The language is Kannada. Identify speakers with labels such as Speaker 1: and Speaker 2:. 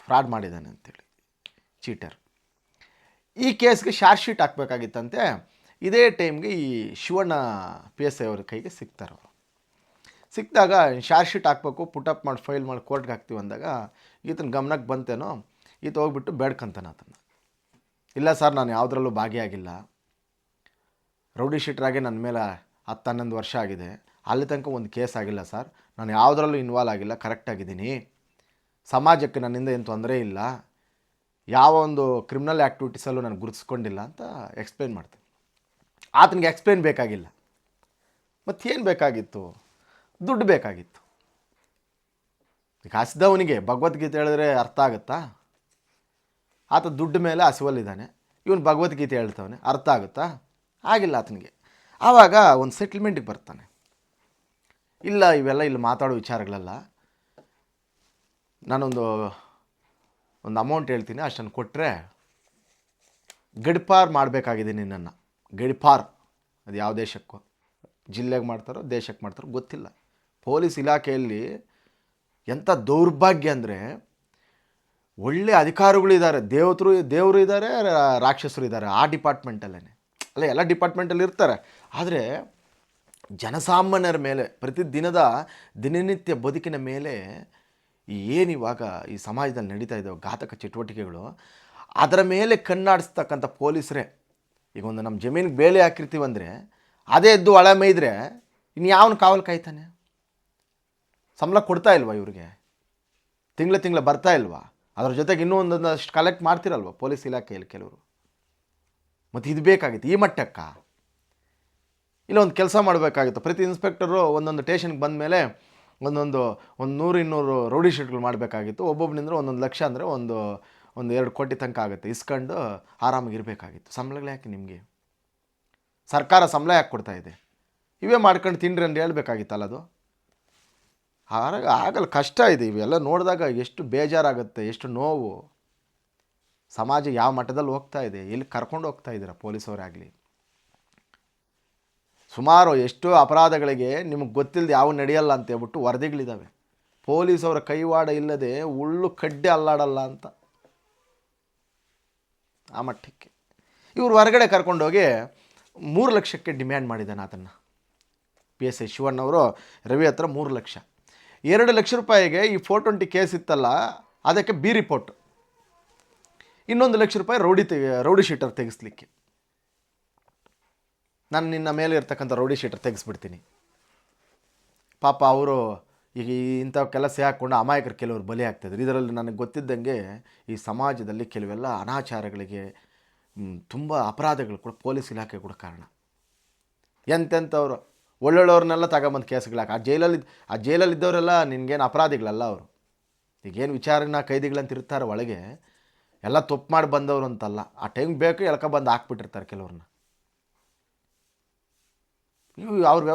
Speaker 1: ಫ್ರಾಡ್ ಮಾಡಿದ್ದಾನೆ ಅಂತೇಳಿ, ಚೀಟರ್. ಈ ಕೇಸ್ಗೆ ಚಾರ್ಜ್ ಶೀಟ್ ಹಾಕಬೇಕಾಗಿತ್ತಂತೆ. ಇದೇ ಟೈಮ್ಗೆ ಈ ಶಿವಣ್ಣ PSI ಅವ್ರ ಕೈಗೆ ಸಿಗ್ತಾರೆ. ಅವರು ಸಿಕ್ಕಿದಾಗ ಚಾರ್ಜ್ ಶೀಟ್ ಹಾಕಬೇಕು, ಪುಟಪ್ ಮಾಡಿ ಫೈಲ್ ಮಾಡಿ ಕೋರ್ಟ್ಗೆ ಹಾಕ್ತೀವಿ ಅಂದಾಗ ಈತನ ಗಮನಕ್ಕೆ ಬಂತೇನೋ, ಈತ ಹೋಗ್ಬಿಟ್ಟು ಬೇಡ್ಕೊಂತಾನೆ ಆತನ. ಇಲ್ಲ ಸರ್, ನಾನು ಯಾವುದ್ರಲ್ಲೂ ಭಾಗಿಯಾಗಿಲ್ಲ, ರೌಡಿ ಶೀಟ್ರಾಗೆ ನನ್ನ ಮೇಲೆ 10-11 ವರ್ಷ ಆಗಿದೆ, ಅಲ್ಲಿ ತನಕ ಒಂದು ಕೇಸ್ ಆಗಿಲ್ಲ ಸರ್, ನಾನು ಯಾವುದ್ರಲ್ಲೂ ಇನ್ವಾಲ್ವ್ ಆಗಿಲ್ಲ, ಕರೆಕ್ಟಾಗಿದ್ದೀನಿ, ಸಮಾಜಕ್ಕೆ ನನ್ನಿಂದ ಏನು ತೊಂದರೆ ಇಲ್ಲ, ಯಾವ ಒಂದು ಕ್ರಿಮಿನಲ್ ಆ್ಯಕ್ಟಿವಿಟೀಸಲ್ಲೂ ನಾನು ಗುರುತಿಸ್ಕೊಂಡಿಲ್ಲ ಅಂತ ಎಕ್ಸ್ಪ್ಲೇನ್ ಮಾಡ್ತೀನಿ. ಆತನಿಗೆ ಎಕ್ಸ್ಪ್ಲೇನ್ ಬೇಕಾಗಿಲ್ಲ. ಮತ್ತೇನು ಬೇಕಾಗಿತ್ತು? ದುಡ್ಡು ಬೇಕಾಗಿತ್ತು. ಈಗ ಹಸಿದವನಿಗೆ ಭಗವದ್ಗೀತೆ ಹೇಳಿದ್ರೆ ಅರ್ಥ ಆಗುತ್ತಾ? ಆತ ದುಡ್ಡು ಮೇಲೆ ಹಸಿವಲ್ಲಿದ್ದಾನೆ, ಇವನು ಭಗವದ್ಗೀತೆ ಹೇಳ್ತವನೆ, ಅರ್ಥ ಆಗುತ್ತಾ? ಆಗಿಲ್ಲ ಆತನಿಗೆ. ಆವಾಗ ಒಂದು ಸೆಟ್ಲ್ಮೆಂಟಿಗೆ ಬರ್ತಾನೆ. ಇಲ್ಲ, ಇವೆಲ್ಲ ಇಲ್ಲಿ ಮಾತಾಡೋ ವಿಚಾರಗಳಲ್ಲ, ನಾನೊಂದು ಅಮೌಂಟ್ ಹೇಳ್ತೀನಿ, ಅಷ್ಟನ್ನು ಕೊಟ್ಟರೆ ಗಡಿಪಾರ್ ಮಾಡಬೇಕಾಗಿದೆ ನಿನ್ನನ್ನು. ಗಡಿಪಾರ್ ಅದು ಯಾವ ದೇಶಕ್ಕೋ, ಜಿಲ್ಲೆಗೆ ಮಾಡ್ತಾರೋ ದೇಶಕ್ಕೆ ಮಾಡ್ತಾರೋ ಗೊತ್ತಿಲ್ಲ. ಪೊಲೀಸ್ ಇಲಾಖೆಯಲ್ಲಿ ಎಂಥ ದೌರ್ಭಾಗ್ಯ ಅಂದರೆ, ಒಳ್ಳೆ ಅಧಿಕಾರಿಗಳಿದ್ದಾರೆ, ದೇವರು ಇದ್ದಾರೆ, ರಾಕ್ಷಸರು ಇದ್ದಾರೆ ಆ ಡಿಪಾರ್ಟ್ಮೆಂಟಲ್ಲೇ. ಅಲ್ಲ, ಎಲ್ಲ ಡಿಪಾರ್ಟ್ಮೆಂಟಲ್ಲಿ ಇರ್ತಾರೆ, ಆದರೆ ಜನಸಾಮಾನ್ಯರ ಮೇಲೆ ದಿನನಿತ್ಯ ಬದುಕಿನ ಮೇಲೆ ಏನಿವಾಗ ಈ ಸಮಾಜದಲ್ಲಿ ನಡೀತಾ ಇದ್ದಾವೆ ಘಾತಕ ಚಟುವಟಿಕೆಗಳು, ಅದರ ಮೇಲೆ ಕಣ್ಣಾಡಿಸ್ತಕ್ಕಂಥ ಪೊಲೀಸರೇ. ಈಗ ಒಂದು ನಮ್ಮ ಜಮೀನಿಗೆ ಬೇಲಿ ಹಾಕಿರ್ತೀವಂದರೆ ಅದೇ ಎದ್ದು ಒಳ ಮೇಯ್ದರೆ ಇನ್ಯಾವನು ಕಾವಲು ಕಾಯ್ತಾನೆ? ಸಂಬಳ ಕೊಡ್ತಾ ಇಲ್ವಾ ಇವ್ರಿಗೆ? ತಿಂಗಳ ಬರ್ತಾ ಇಲ್ವಾ? ಅದ್ರ ಜೊತೆಗೆ ಇನ್ನೂ ಒಂದಷ್ಟು ಕಲೆಕ್ಟ್ ಮಾಡ್ತಿರಲ್ವ ಪೊಲೀಸ್ ಇಲಾಖೆಯಲ್ಲಿ ಕೆಲವರು? ಮತ್ತು ಇದು ಬೇಕಾಗಿತ್ತು ಈ ಮಟ್ಟಕ್ಕ? ಇಲ್ಲ, ಒಂದು ಕೆಲಸ ಮಾಡಬೇಕಾಗಿತ್ತು, ಪ್ರತಿ ಇನ್ಸ್ಪೆಕ್ಟರು ಒಂದೊಂದು ಸ್ಟೇಷನ್ಗೆ ಬಂದ ಮೇಲೆ ಒಂದು 100-200 ರೌಡಿ ಶೀಟ್ಗಳು ಮಾಡಬೇಕಾಗಿತ್ತು. ಒಬ್ಬೊಬ್ಬನಿಂದ 1 ಲಕ್ಷ ಅಂದರೆ ಒಂದು 2 ಕೋಟಿ ತನಕ ಆಗುತ್ತೆ, ಇಸ್ಕೊಂಡು ಆರಾಮಾಗಿ ಇರಬೇಕಾಗಿತ್ತು. ಸಂಬಳಗಳು ಯಾಕೆ ನಿಮಗೆ? ಸರ್ಕಾರ ಸಂಬಳ ಯಾಕೆ ಕೊಡ್ತಾ ಇದೆ? ಇವೇ ಮಾಡ್ಕೊಂಡು ತಿನ್ನಿರಿ ಅಂತ ಹೇಳ್ಬೇಕಾಗಿತ್ತಲ್ಲ ಅದು. ಆಗಲ್ಲ, ಕಷ್ಟ ಇದೆ. ಇವೆಲ್ಲ ನೋಡಿದಾಗ ಎಷ್ಟು ಬೇಜಾರಾಗುತ್ತೆ, ಎಷ್ಟು ನೋವು. ಸಮಾಜ ಯಾವ ಮಟ್ಟದಲ್ಲಿ ಹೋಗ್ತಾ ಇದೆ, ಎಲ್ಲಿ ಕರ್ಕೊಂಡು ಹೋಗ್ತಾ ಇದ್ದೀರಾ ಪೊಲೀಸವರಾಗಲಿ. ಸುಮಾರು ಎಷ್ಟೋ ಅಪರಾಧಗಳಿಗೆ ನಿಮಗೆ ಗೊತ್ತಿಲ್ಲದೆ ಯಾವ ನಡೆಯಲ್ಲ ಅಂತ ಹೇಳ್ಬಿಟ್ಟು ವರದಿಗಳಿದ್ದಾವೆ. ಪೊಲೀಸವರ ಕೈವಾಡ ಇಲ್ಲದೆ ಉಳ್ಳು ಕಡ್ಡೆ ಅಲ್ಲಾಡಲ್ಲ ಅಂತ, ಆ ಮಟ್ಟಕ್ಕೆ. ಇವರು ಹೊರಗಡೆ ಕರ್ಕೊಂಡೋಗಿ 3 ಲಕ್ಷಕ್ಕೆ ಡಿಮ್ಯಾಂಡ್ ಮಾಡಿದ್ದಾನೆ ಅದನ್ನು. PSI ಶಿವಣ್ಣವರು ರವಿ ಹತ್ರ 3 ಲಕ್ಷ. 2 ಲಕ್ಷ ರೂಪಾಯಿಗೆ ಈ 420 ಕೇಸ್ ಇತ್ತಲ್ಲ, ಅದಕ್ಕೆ ಬಿ ರಿಪೋರ್ಟ್. 1 ಲಕ್ಷ ರೂಪಾಯಿ ರೌಡಿ ಶೀಟರ್ ತೆಗೆಸ್ಲಿಕ್ಕೆ. ನಾನು ನಿನ್ನ ಮೇಲೆ ಇರ್ತಕ್ಕಂಥ ರೌಡಿ ಶೀಟರ್ ತೆಗೆಸ್ಬಿಡ್ತೀನಿ. ಪಾಪ ಅವರು ಈಗ ಇಂಥ ಕೆಲಸ ಹಾಕ್ಕೊಂಡು ಅಮಾಯಕರು ಕೆಲವರು ಬಲಿ ಆಗ್ತಾಯಿದ್ರು. ಇದರಲ್ಲಿ ನನಗೆ ಗೊತ್ತಿದ್ದಂಗೆ ಈ ಸಮಾಜದಲ್ಲಿ ಕೆಲವೆಲ್ಲ ಅನಾಚಾರಗಳಿಗೆ, ತುಂಬ ಅಪರಾಧಗಳು ಕೂಡ ಪೊಲೀಸ್ ಇಲಾಖೆ ಕೂಡ ಕಾರಣ. ಎಂತೆಂಥವ್ರು ಒಳ್ಳೊಳ್ಳೆಯವ್ರನ್ನೆಲ್ಲ ತಗೊಂಬಂದು ಕೇಸ್ಗಳಾಕ ಆ ಜೈಲಲ್ಲಿದ್ದವರೆಲ್ಲ ನಿನಗೇನು ಅಪರಾಧಿಗಳಲ್ಲ ಅವರು. ಈಗೇನು ವಿಚಾರಣಾ ಕೈದಿಗಳಂತ ಇರ್ತಾರೆ ಒಳಗೆ, ಎಲ್ಲ ತಪ್ಪು ಮಾಡಿ ಬಂದವರು ಅಂತಲ್ಲ, ಆ ಟೈಮ್ ಬೇಕು ಎಳ್ಕೊ ಬಂದು ಹಾಕ್ಬಿಟ್ಟಿರ್ತಾರೆ ಕೆಲವ್ರನ್ನ. ಅವ್ರ